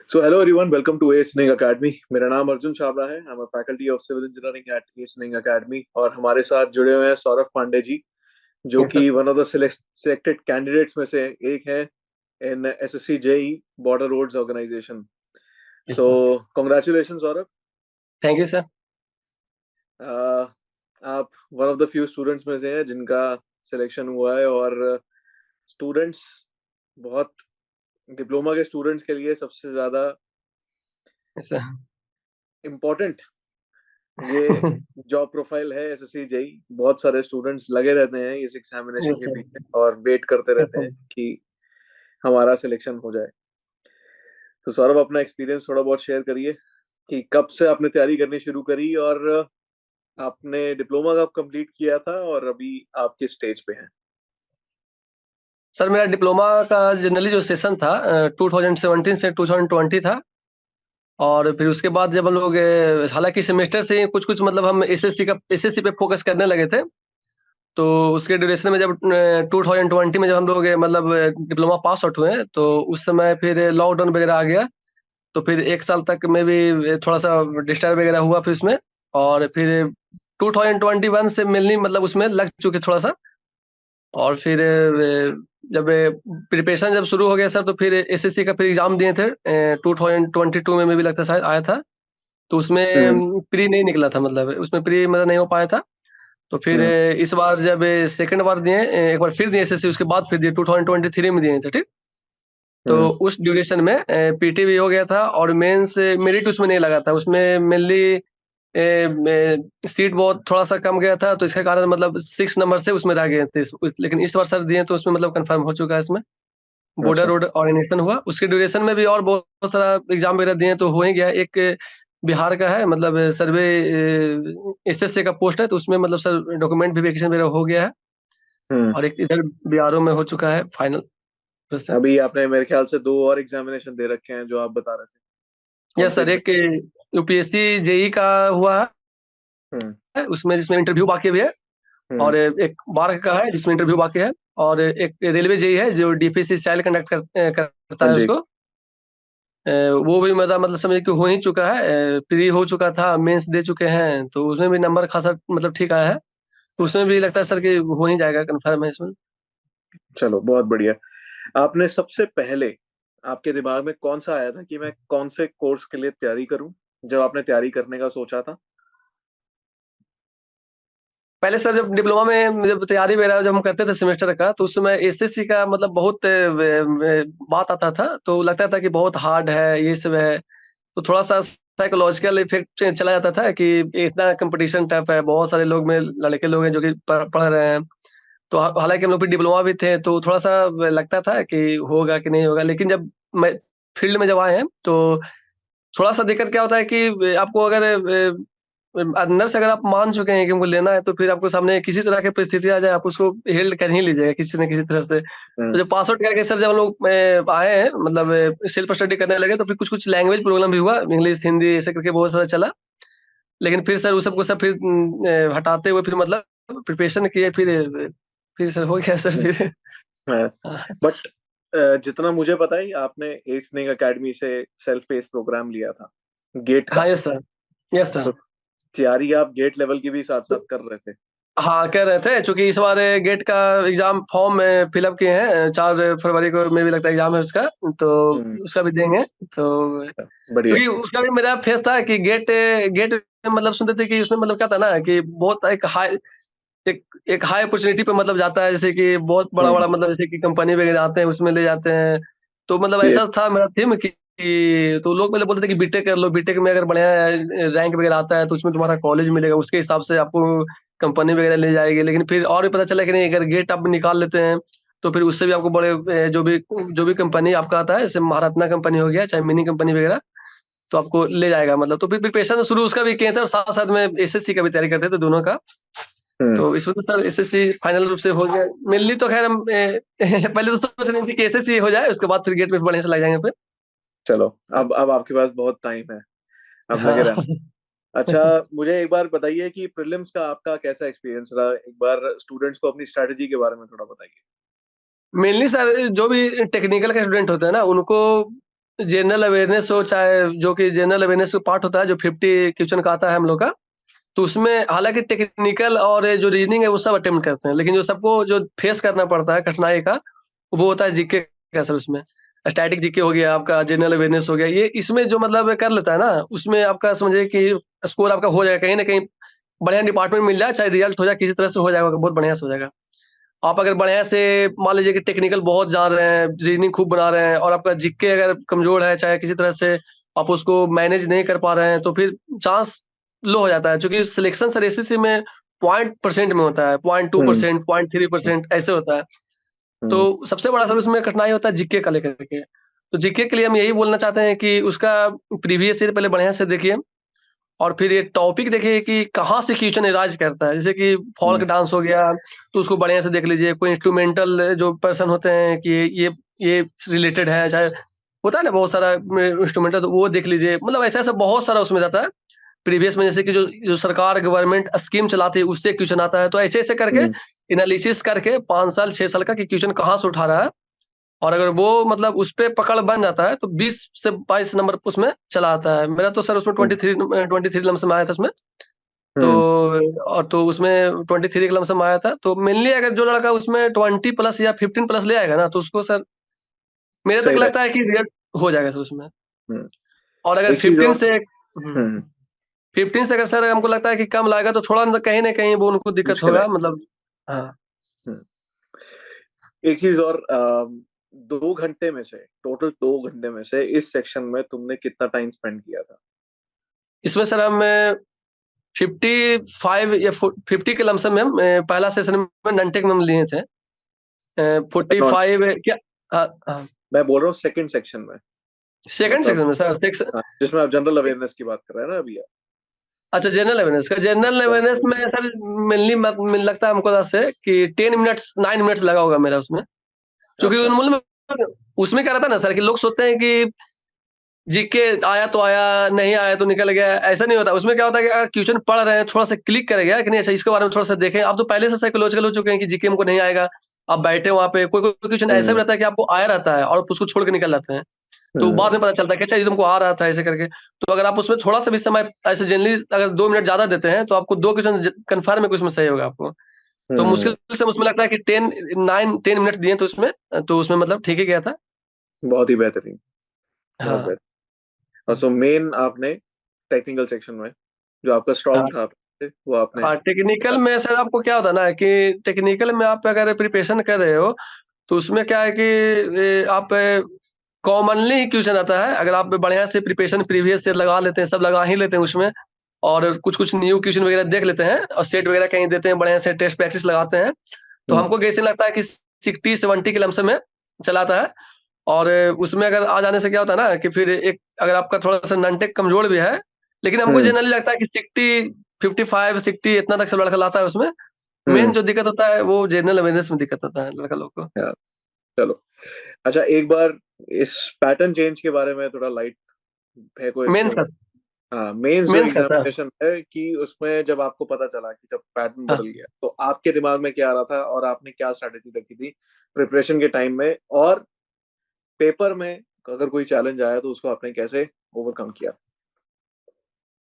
So hello everyone, welcome to A Snake Academy. मेरा नाम अर्जुन छाबड़ा है. I'm a faculty of civil engineering at A Snake Academy और हमारे साथ जुड़े हुए हैं सौरभ पांडे जी, जो यस कि sir. one of the selected candidates में से एक है in SSC JEE Border Roads Organization. Yes So sir. congratulations Saurabh. Thank you sir. Uh, आप one of the few students में से हैं जिनका सिलेक्शन हुआ है और स्टूडेंट्स बहुत डिप्लोमा के स्टूडेंट्स के लिए सबसे ज्यादा यस सर। इम्पोर्टेंट ये जॉब प्रोफाइल है एसएससी जेई. बहुत सारे स्टूडेंट्स लगे रहते हैं इस एग्जामिनेशन यस के सर। पीछे और वेट करते यस रहते सर। हैं कि हमारा सिलेक्शन हो जाए. तो सौरभ, अपना एक्सपीरियंस थोड़ा बहुत शेयर करिए कि कब से आपने तैयारी करनी शुरू करी और आपने डिप्लोमा कब कंप्लीट किया था और अभी आप किस स्टेज पे हैं. सर मेरा डिप्लोमा का जनरली जो सेशन था 2017 से 2020 था। और फिर उसके बाद जब हम लोग हालांकि सेमेस्टर से कुछ कुछ मतलब हम एसएससी पे फोकस करने लगे थे। तो उसके ड्यूरेशन में जब 2020 में जब हम लोग मतलब डिप्लोमा पास आउट हुए तो उस समय फिर लॉकडाउन वगैरह आ गया। तो फिर 1 साल तक में भी थोड़ा-सा डिस्टर्ब वगैरह हुआ फिर उसमें। और फिर 2021 से मेनली मतलब उसमें लग चुके थोड़ा-सा। और फिर जब प्रिपरेशन जब शुरू हो गया सर तो फिर एसएससी का फिर एग्ज़ाम दिए थे 2022 में भी लगता है शायद आया था। तो उसमें हम्म. प्री नहीं निकला था मतलब उसमें प्री मतलब नहीं हो पाया था। तो फिर हम्म. इस बार जब सेकंड बार दिए एक बार फिर दिए एसएससी उसके बाद फिर दिए 2023 में दिए थे, ठीक? तो हम्म. उस ड्यूरेशन में पीटी भी हो गया था और मेंस मेरिट उसमें नहीं लगा था। उसमें मेनली सीट बहुत थोड़ा-सा कम गया था तो इसके कारण मतलब 6 नंबर से उसमें रह गए थे। लेकिन इस बार सर दिए तो उसमें मतलब कन्फर्म हो चुका है इसमें। बॉर्डर अच्छा. रोड ऑर्गेनाइजेशन हुआ। उसके ड्यूरेशन में भी और बहुत सारा एग्ज़ाम वगैरह दिए तो हो ही गया। एक बिहार का है मतलब सर्वे एसएससी का पोस्ट है तो उसमें मतलब सर डॉक्यूमेंट वेरिफिकेशन वगैरह हो गया है। हम्म. और एक इधर बीआरओ में हो चुका है फाइनल प्रोसेस। अभी आपने मेरे ख्याल से 2 और एग्जामिनेशन दे रखे हैं जो आप बता रहे थे. कौन यस से सर, एग्जाम? एक यूपीएससी जेईई का हुआ हम्म. है, उसमें जिसमें इंटरव्यू बाकी भी है। हम्म. और एक बार्क का है जिसमें इंटरव्यू बाकी है। और एक रेलवे जेईई है जो डीपीसी स्टाइल कंडक्ट करता हाँ है जी. उसको। वो भी मेरा मतलब समझिए कि हो ही चुका है। प्री हो चुका था, मेंस दे चुके हैं, तो उसमें भी नंबर खासा मतलब ठीक आया है। तो उसमें भी लगता है सर कि हो ही जाएगा, कन्फर्म है इसमें। चलो, बहुत बढ़िया. आपने सबसे पहले, आपके दिमाग में कौन सा आया था कि मैं कौन से कोर्स के लिए तैयारी करूं जब आपने तैयारी करने का सोचा था? पहले सर जब डिप्लोमा में जब तैयारी वगैरह जब हम करते थे सेमेस्टर का तो उस समय एसएससी का मतलब बहुत बात आता था तो लगता था कि बहुत हार्ड है ये सब है। तो थोड़ा-सा साइकोलॉजिकल इफ़ेक्ट चला जाता था कि इतना कॉम्पिटिशन टफ है, बहुत सारे लोग में लड़के लोग हैं जो कि पढ़ रहे हैं। तो हालाँकि हम लोग भी डिप्लोमा भी थे तो थोड़ा-सा लगता था कि होगा कि नहीं होगा। लेकिन जब मैं फील्ड में जब आए हैं तो थोड़ा-सा दिक्कत क्या होता है कि आपको अगर अंदर से अगर आप मान चुके हैं कि हमको लेना है तो फिर आपको सामने किसी तरह की परिस्थिति आ जाए आप उसको हैंडल कर ही लीजिएगा किसी न किसी तरह से। तो हम्म. जब पास आउट करके सर जब हम लोग आए हैं मतलब सेल्फ स्टडी करने लगे तो फिर कुछ-कुछ लैंग्वेज प्रॉब्लम भी हुआ, इंग्लिश, हिंदी ऐसे करके बहुत सारा चला। लेकिन फिर सर उस सबको सब फिर हटाते हुए फिर मतलब प्रिपरेशन किए फिर सर हो गया सर फिर। हाँ. हाँ, बट जितना मुझे पता है, आपने ए स्नेक एकेडमी से सेल्फ पेस प्रोग्राम लिया था, गेट हाँ, का. Yes sir. यस तो सर। तैयारी आप गेट लेवल की भी साथ साथ कर रहे थे? हाँ, कह रहे थे चूँकि इस बार गेट का एग्ज़ाम फॉर्म फिलअप किए हैं 4 फरवरी को में भी लगता है एग्ज़ाम है उसका, तो हम्म. उसका भी देंगे। तो बढ़िया. क्योंकि उसका भी मेरा फेस था कि गेट में मतलब सुनते थे कि उसमें मतलब क्या था ना कि बहुत एक एक हाई अपॉर्च्युनिटी पे मतलब जाता है, जैसे कि बहुत हम्म. बड़ा-बड़ा मतलब जैसे कि कंपनी वगैरह आते हैं उसमें ले जाते हैं। तो मतलब ये. ऐसा था मेरा थीम कि तो लोग मतलब बोलते थे कि बीटेक कर लो, बीटेक में अगर बढ़िया रैंक वगैरह आता है तो उसमें तुम्हारा कॉलेज मिलेगा, उसके हिसाब से आपको कंपनी वगैरह ले जाएगी। लेकिन फिर और भी पता चला कि नहीं, अगर गेट आप निकाल लेते हैं तो फिर उससे भी आपको बड़े जो भी कंपनी आपका आता है, जैसे महारत्ना कंपनी हो गया, चाहे मिनी कंपनी वगैरह, तो आपको ले जाएगा मतलब। तो फिर प्रिपरेशन शुरू उसका भी किए थे और साथ-साथ में एसएससी का भी तैयारी करते थे दोनों का। हम्म. तो इसमें तो सर एसएससी फाइनल रूप से हो गया। मेनली तो ख़ैर हम पहले तो सोच रहे थे कि एसएससी हो जाए, उसके बाद फिर गेट में बढ़िया से लग जाएँगे फिर। चलो, सर अब आपके पास बहुत टाइम है, अब लगे हाँ। रहना. अच्छा, मुझे एक बार बताइए कि प्रीलिम्स का आपका कैसा एक्सपीरियंस रहा. एक बार स्टूडेंट्स को अपनी स्ट्रैटेजी के बारे में थोड़ा बताइए. मेनली सर जो भी टेक्निकल का स्टूडेंट होता है ना, उनको जनरल अवेयरनेस हो, चाहे जो कि जनरल अवेयरनेस का पार्ट होता है, जो 50 क्वेश्चन का आता है हम लोग का, तो उसमें हालाँकि टेक्निकल और ये जो रीजनिंग है वो सब अटेम्प्ट करते हैं, लेकिन जो सबको जो फेस करना पड़ता है कठिनाई का, वो होता है जीके का सर उसमें। स्टैटिक जीके हो गया, आपका जनरल अवेयरनेस हो गया, ये इसमें जो मतलब कर लेता है ना, उसमें आपका समझिए कि स्कोर आपका हो जाएगा, कहीं न कहीं बढ़िया डिपार्टमेंट मिल जाए, चाहे रिजल्ट हो जाए, किसी तरह से हो जाएगा, बहुत बढ़िया से हो जाएगा। आप अगर बढ़िया से मान लीजिए कि टेक्निकल बहुत जान रहे हैं, रीजनिंग खूब बना रहे हैं और आपका जीके अगर कमज़ोर है, चाहे किसी तरह से आप उसको मैनेज नहीं कर पा रहे हैं, तो फिर चांस लो हो जाता है। चूँकि सिलेक्शन सर एसएससी में पॉइंट परसेंट में होता है, हम्म 0.2%, 0.3% ऐसे होता है। हम्म तो सबसे बड़ा सर उसमें कठिनाई होता है जीके का लेकर के। तो जीके के लिए हम यही बोलना चाहते हैं कि उसका प्रीवियस ईयर पहले बढ़िया से देखिए और फिर ये टॉपिक देखिए कि कहाँ से क्वेश्चन अराइज़ करता है। जैसे कि फ़ोल्क हम्म डांस हो गया, तो उसको बढ़िया से देख लीजिए। कोई इंस्ट्रूमेंटल जो पर्सन होते हैं कि ये रिलेटेड है, चाहे होता है ना बहुत सारा इंस्ट्रूमेंटल, तो वो देख लीजिए। मतलब ऐसा-ऐसा बहुत सारा उसमें जाता है। प्रीवियस में जैसे कि जो जो सरकार गवर्नमेंट स्कीम चलाती है, उससे क्वेश्चन आता है। तो ऐसे-ऐसे करके हम्म एनालिसिस करके 5 साल, 6 साल का कि क्वेश्चन कहाँ से उठा रहा है और अगर वो मतलब उस पे पकड़ बन जाता है, तो 20 से 22 नंबर उसमें चला आता है। मेरा तो सर उसमें हम्म 23 लमसम आया था उसमें। तो हम्म, और तो उसमें 23 का लमसम आया था। तो मेनली अगर जो लड़का उसमें 20 प्लस या 15 प्लस ले आएगा ना, तो उसको सर मेरे तक सही रहे। लगता है कि रिजल्ट हो जाएगा सर उसमें। हम्म और अगर एक चीज और। हम्म 15 से अगर सर हमको लगता है कि कम लाएगा, तो थोड़ा न कहीं न कहीं वो उनको दिक्कत मुश्किल है। होगा मतलब। हाँ। हम्म एक चीज और, 2 घंटे में से, टोटल 2 घंटे में से इस सेक्शन में तुमने कितना टाइम स्पेंड किया था? इसमें सर हम 55 या 50 के लमसम में हम पहला सेशन में ननटेक में हम लिए थे। नॉन, 45 क्या हाँ, मैं बोल रहा हूँ सेकंड सेक्शन में, सेकंड मतलब सेक्शन में सर सेक्शन हाँ, जिसमें आप जनरल अवेयरनेस की बात कर रहे हैं ना अभी आप। अच्छा जनरल अवेयरनेस का जनरल अवेयरनेस में सर मेनली मुझे लगता है हमको ऐसे कि 10 मिनट्स 9 मिनट्स लगा होगा मेरा उसमें। क्योंकि अच्छा। उनमें उसमें क्या रहता है ना सर कि लोग सोचते हैं कि जीके आया तो आया, नहीं आया तो निकल गया, ऐसा नहीं होता। उसमें क्या होता है कि अगर क्वेश्चन पढ़ रहे हैं, थोड़ा-सा क्लिक कर गया कि नहीं अच्छा इसके बारे में थोड़ा-सा देखें। आप तो पहले से साइकोलॉजिकल हो चुके हैं कि जीके हमको नहीं आएगा। आप बैठे वहाँ पे, कोई-कोई क्वेश्चन ऐसा भी हम्म रहता है कि आपको आया रहता है और आप उसको छोड़ के निकल जाते हैं। तो बाद हम्म में पता चलता है कि अच्छा ये तुमको आ रहा था ऐसे करके। तो अगर आप उसमें थोड़ा-सा भी समय ऐसे जनरली अगर 2 मिनट ज़्यादा देते हैं, तो आपको 2 क्वेश्चन कन्फर्म है कि उसमें सही होगा आपको। तो हम्म मुश्किल से उसमें लगता है कि 10 मिनट दिए तो उसमें मतलब ठीक ही गया था। बहुत ही बेहतरीन, बहुत हाँ। बेहतरीन। और सो मेन आपने टेक्निकल सेक्शन में जो आपका हाँ। स्ट्रांग था वो आपने। हाँ, टेक्निकल में सर आपको क्या होता है ना कि टेक्निकल में आप अगर प्रिपरेशन कर रहे हो, तो उसमें क्या है कि आप कॉमनली ही क्वेश्चन आता है। अगर आप बढ़िया से प्रिपरेशन प्रीवियस से लगा लेते हैं, सब लगा ही लेते हैं उसमें और कुछ-कुछ न्यू क्वेश्चन वगैरह देख लेते हैं और सेट वगैरह कहीं देते हैं, बढ़िया से टेस्ट प्रैक्टिस लगाते हैं, तो हम्म हमको कैसे लगता है कि 60-70 के लमसम में चला आता है। और उसमें अगर आ जाने से क्या होता है ना कि फिर एक अगर आपका थोड़ा-सा नॉन-टेक कमज़ोर भी है, लेकिन हमको हम्म जनरली लगता है कि 60 55 60 इतना तक सब लड़का लाता है उसमें। मेन हम्म जो दिक्कत होता है वो जनरल अवेयरनेस में दिक्कत होता है लड़का लोग को। हाँ, चलो। अच्छा, एक बार इस पैटर्न चेंज के बारे में थोड़ा लाइट फेंको इस पे। मेंस का हाँ, मेंस जो मेंस का सर। एग्जामिनेशन है कि उसमें जब आपको पता चला कि जब पैटर्न हाँ। बदल गया, तो आपके दिमाग में क्या आ रहा था और आपने क्या स्ट्रेटेजी रखी थी प्रिपरेशन के टाइम में, और पेपर में अगर कोई चैलेंज आया तो उसको आपने कैसे ओवरकम किया?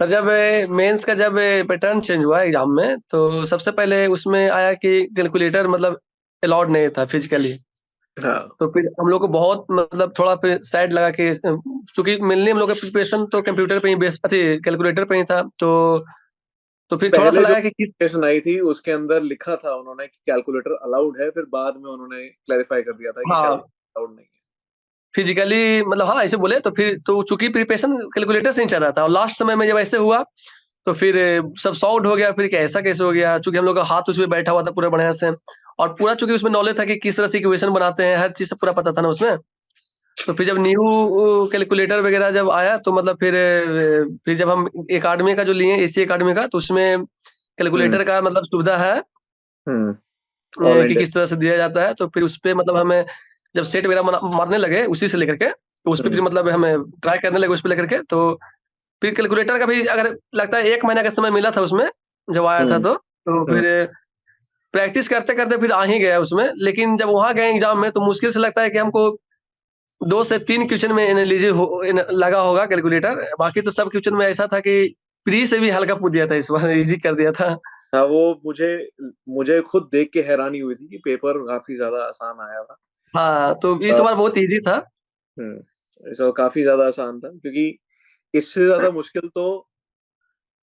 सर जब मेंस का जब पैटर्न चेंज हुआ एग्ज़ाम में, तो सबसे पहले उसमें आया कि कैलकुलेटर मतलब अलाउड नहीं था फिज़िकली। हाँ, तो फिर हम लोग को बहुत मतलब थोड़ा फिर सैड लगा कि चूँकि मेनली हम लोग का प्रिपरेशन तो कंप्यूटर पे ही बेस अथी कैलकुलेटर पे ही था। तो फिर थोड़ा-सा पहले जो लगा कि किस नोटिफिकेशन आई थी उसके अंदर लिखा था उन्होंने कि कैलकुलेटर अलाउड है, फिर बाद में उन्होंने क्लैरिफाई कर दिया था कि हाँ, कैलकुलेटर अलाउड नहीं फिज़िकली मतलब हाँ, ऐसे बोले तो फिर तो चूँकि प्रिपरेशन कैलकुलेटर से ही चल रहा था और लास्ट समय में जब ऐसे हुआ, तो फिर सब सॉल्व्ड हो गया फिर कि ऐसा कैसे हो गया? चूँकि हम लोग का हाथ उसमें बैठा हुआ था पूरा बढ़िया से और पूरा चूँकि उसमें नॉलेज था कि किस तरह से इक्वेशन बनाते हैं, हर चीज़ से पूरा पता था ना उसमें। तो फिर जब न्यू कैलकुलेटर वगैरह जब आया तो मतलब फिर जब हम अकादमी का जो लिए एसी अकादमी का तो उसमें है। कैलकुलेटर का मतलब सुविधा है हम्म ऑल कि इंडिया। किस तरह से दिया जाता है। तो फिर उसपे मतलब हमें जब सेट वगैरह मारने लगे उसी से लेकर के, तो उसपे हम्म फिर मतलब हमें ट्राई करने लगे उसपे लेकर के। तो फिर कैलकुलेटर का भी अगर लगता है 1 महीना का समय मिला था उसमें, जब आया था हम्म तो हम्म फिर प्रैक्टिस करते-करते फिर आ ही गया उसमें। लेकिन जब वहाँ गए एग्ज़ाम में तो मुश्किल से लगता है कि हमको 2 से 3 क्वेश्चन में लगा होगा कैलकुलेटर, बाकी तो सब क्वेश्चन में ऐसा था कि प्री से भी हल्का पूछ दिया था, इस बार इजी कर दिया था। हाँ, वो मुझे मुझे खुद देख के हैरानी हुई थी कि पेपर काफी ज्यादा आसान आया था। हाँ, तो इस बार बहुत इजी था। ऐसा काफी ज्यादा आसान था, क्योंकि इससे ज्यादा मुश्किल तो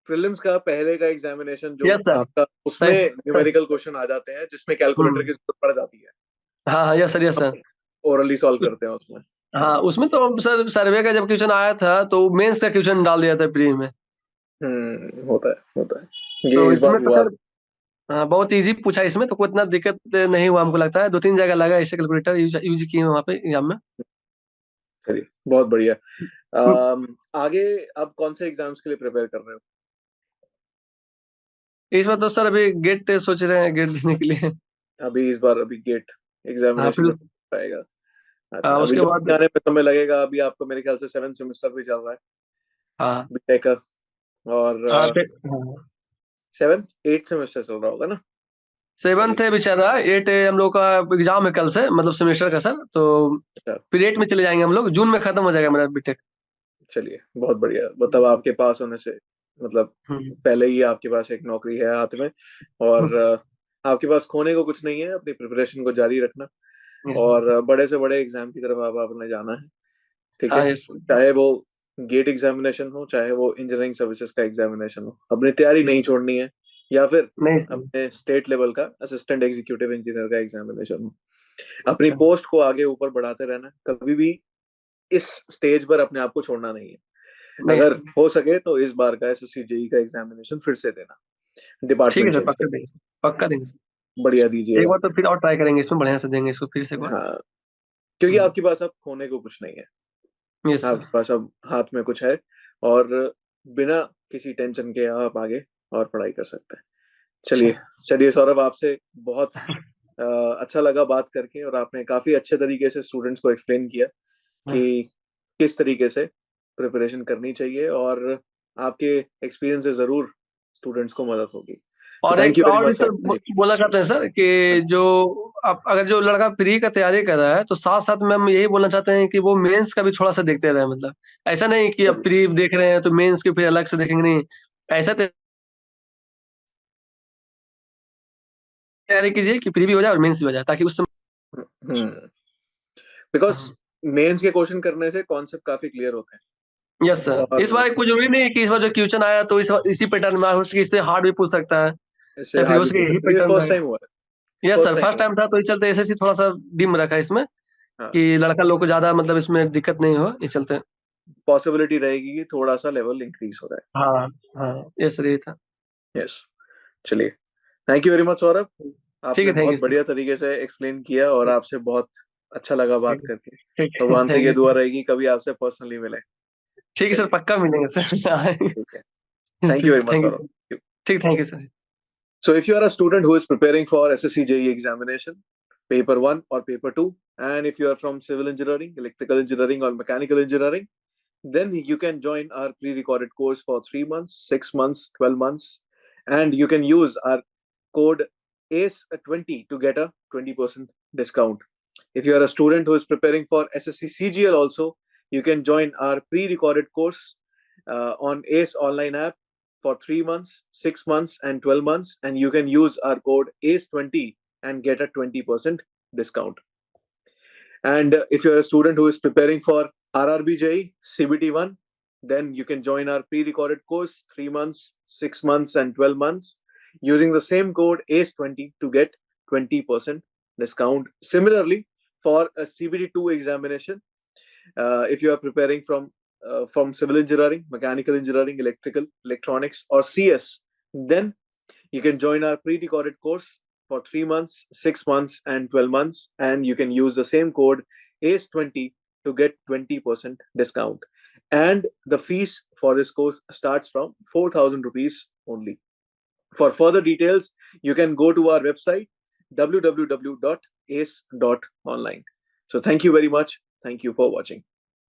प्रीलिम्स का पहले का एग्जामिनेशन जो यस सर। आपका, उसमें न्यूमेरिकल क्वेश्चन आ जाते हैं जिसमें कैलकुलेटर हुँ। की जरूरत पड़ जाती है। हाँ, हाँ, yes sir, yes sir. Orally solve करते हैं उसमें। हाँ, उसमें तो सर सर्वे का जब क्वेश्चन आया था, तो मेंस का क्वेश्चन डाल दिया था प्री में। होता है, होता है, ये तो इस बार इसमें तो हुआ। सर हाँ, बहुत ईज़ी पूछा इसमें, तो कोई इतना दिक्कत नहीं हुआ हमको लगता है। 2-3 जगह लगा ऐसे कैलकुलेटर यूज़ यूज़ किए हैं वहाँ पे एग्ज़ाम में। चलिए, बहुत बढ़िया। हुँ, आगे आप कौन से एग्जाम्स के लिए प्रिपेयर कर रहे हो? इस बार तो सर अभी गेट सोच रहे हैं गेट देने के लिए। अभी इस बार अभी गेट हाँ, एग्जामिनेशन फिर में उस आएगा। अच्छा, अभी उसके तो बाद आने में समय लगेगा। अभी आपका मेरे ख्याल से 7th सेमेस्टर भी चल रहा है हाँ, बीटेक का। और हाँ, फिर हाँ, 7th 8th सेमेस्टर चल रहा होगा ना 7th अभी? है अभी चल रहा है, 8 हम लोग का एग्ज़ाम है कल से, मतलब सेमेस्टर का सर, तो अच्छा, फिर 8 में चले जाएँगे हम लोग, जून में खत्म हो जाएगा मेरा बीटेक। चलिए, बहुत बढ़िया। मतलब आपके पास होने से, मतलब हुँ, पहले ही आपके पास एक नौकरी है हाथ में, हुँ, और आपके पास खोने को कुछ नहीं है। अपनी प्रिपरेशन को जारी रखना, यस और सर। बड़े से बड़े एग्जाम की तरफ आप आपने जाना है। ठीक हाँ, है, यस सर। चाहे वो गेट एग्जामिनेशन हो, चाहे वो इंजीनियरिंग सर्विसेज का एग्जामिनेशन हो, अपनी तैयारी हुँ, नहीं छोड़नी है। या फिर नहीं सर। अपने स्टेट लेवल का असिस्टेंट एग्जीक्यूटिव इंजीनियर का एग्जामिनेशन हो, अपनी अच्छा, पोस्ट को आगे ऊपर बढ़ाते रहना है। कभी भी इस स्टेज पर अपने आप को छोड़ना नहीं है। नहीं अगर सर। हो सके तो इस बार का एसएससी जेई का एग्जामिनेशन फिर से देना, ठीक है डिपार्टमेंट सर, चेंज पक्का करके। देंगे सर, पक्का देंगे सर। बढ़िया एक दीजिएगा। बार तो फिर और ट्राई करेंगे इसमें, बढ़िया से देंगे इसको फिर से एक बार। हाँ, क्योंकि हुँ, आपके पास अब खोने को कुछ नहीं है। Yes sir. आपके पास अब हाथ में कुछ है, और बिना किसी टेंशन के आप आगे और पढ़ाई कर सकते हैं। अच्छा। चलिए, चलिए सौरभ, आपसे बहुत अच्छा लगा बात करके, और आपने काफी अच्छे तरीके से स्टूडेंट्स को एक्सप्लेन किया हाँ, कि किस तरीके से प्रिपरेशन करनी चाहिए, और आपके एक्सपीरियंस से जरूर स्टूडेंट्स को मदद होगी। तो और थैंक एक यू वेरी और भी मच सर सर जी। बोलना चाहते हैं सर कि जो अब अगर जो लड़का प्री का तैयारी कर रहा है, तो साथ-साथ में हम यही बोलना चाहते हैं कि वो मेंस का भी थोड़ा-सा देखते रहें मतलब। ऐसा नहीं कि अब प्री देख रहे हैं, तो मेंस की फिर अलग से देखेंगे, नहीं। ऐसा तैयारी कीजिए कि प्री भी हो जाए और मेंस भी हो जाए, ताकि उस समय हम्म बिकॉज हाँ, मेंस के क्वेश्चन करने से कॉन्सेप्ट काफी क्लियर होते यस हैं। सर। इस और बार कोई ज़रूरी नहीं है कि इस बार जो क्वेश्चन आया तो इसी पैटर्न में हो सके, इससे हार्ड भी पूछ सकता है, इससे या फिर हार्ड हो भी सके पूछ यही सकते हैं। ये पैटर्न फर्स्ट रहेगा। टाइम हुआ है। Yes first sir, time first हुआ टाइम था तो इस चलते एसएससी थोड़ा-सा डिम रखा है इसमें, है। हाँ, कि लड़का लोग को ज़्यादा मतलब इसमें दिक्कत नहीं हो, इस चलते। पॉसिबिलिटी रहेगी कि थोड़ा सा लेवल इंक्रीज हो रहा हाँ, हाँ, यस सर, यही था। है। यस, चलिए, thank you very much Saurabh. ठीक आपने है, थैंक बहुत यू सर। बढ़िया तरीके से एक्सप्लेन किया, और आपसे बहुत अच्छा लगा बात ठीक है, करके। ठीक है, भगवान से थैंक ये यू दुआ सर। रहेगी कभी आपसे पर्सनली मिले। ठीक है सर, चलिए, पक्का मिलेंगे सर। ठीक है। थैंक यू ठीक है, very much thank you Saurabh. Sir. ठीक, thank you sir. So if you are a student who is preparing for SSC JEE examination, paper 1 or paper 2, and if you are from civil engineering, electrical engineering or mechanical engineering, then you can join our pre-recorded course for 3 months, 6 months, 12 months, and you can use our code ACE20 to get a 20% discount. If you are a student who is preparing for SSC CGL also, you can join our pre-recorded course on ACE online app for 3 months, 6 months, and 12 months, and you can use our code ACE20 and get a 20% discount. And if you're a student who is preparing for RRBJ CBT1, then you can join our pre-recorded course 3 months, 6 months, and 12 months using the same code ACE20 to get 20% discount. Similarly, for a CBT2 examination, if you are preparing from civil engineering, mechanical engineering, electrical, electronics, or CS, then you can join our pre-recorded course for 3 months, 6 months, and 12 months, and you can use the same code ACE20 to get 20% discount. And the fees for this course starts from 4,000 rupees only. For further details, you can go to our website www.ace.online. So thank you very much. Thank you for watching.